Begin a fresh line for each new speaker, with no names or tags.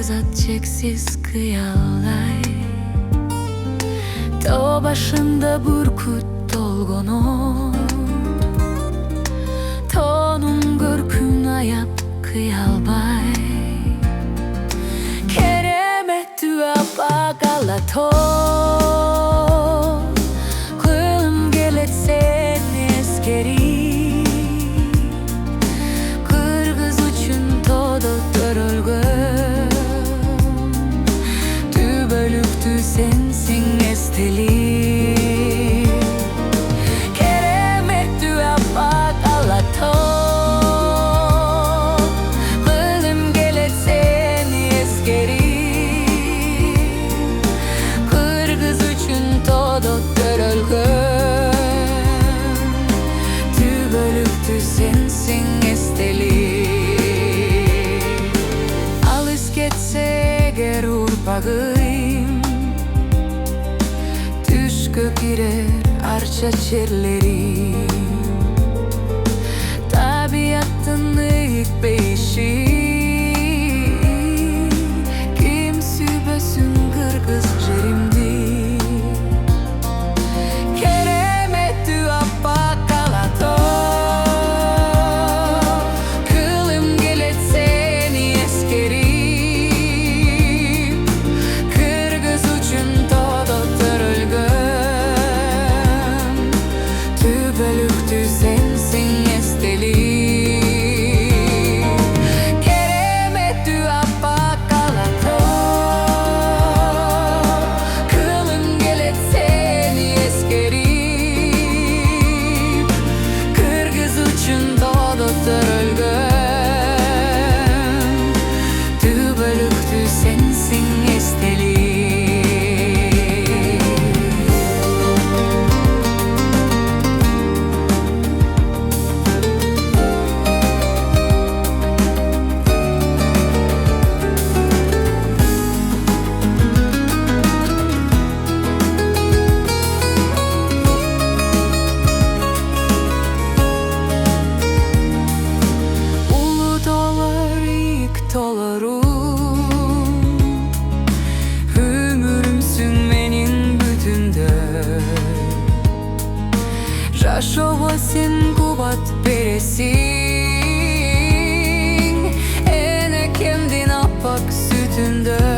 azat çeksiz kıyalay. Tağ başında burkut dolgono, Tağ'nın görkün ayap kıyalbay. Keremet düap agalato, Kılım gelet seni eskeri. Kırgız üçün todo törölgön, Tübölüktü sensin esteli. Keremet düap agalato, Kılım gelet seni eskeri. Kırgız üçün todo törölgön, Tübölüktü sensin esteli. Alış getse ger urpağım, Düşkö girer arça çerleri. Tabiatın ıyık beşi, Kim sübösün kırgız jerimdi. Keremet düap agalato, Kılım gelet seni eskeri. Kırgız üçün todo törölgön, Tübölüktü sensin esteli. Keremet düap agalato, Kılım gelet seni eskeri. Kırgız üçün todo törölgön, Tübölüktü sensin esteli. Ulu dolar ilk dolarım, Ömürümsün benim bütünde. Raşova sen kubat beresin, Ene kendin apak sütünde.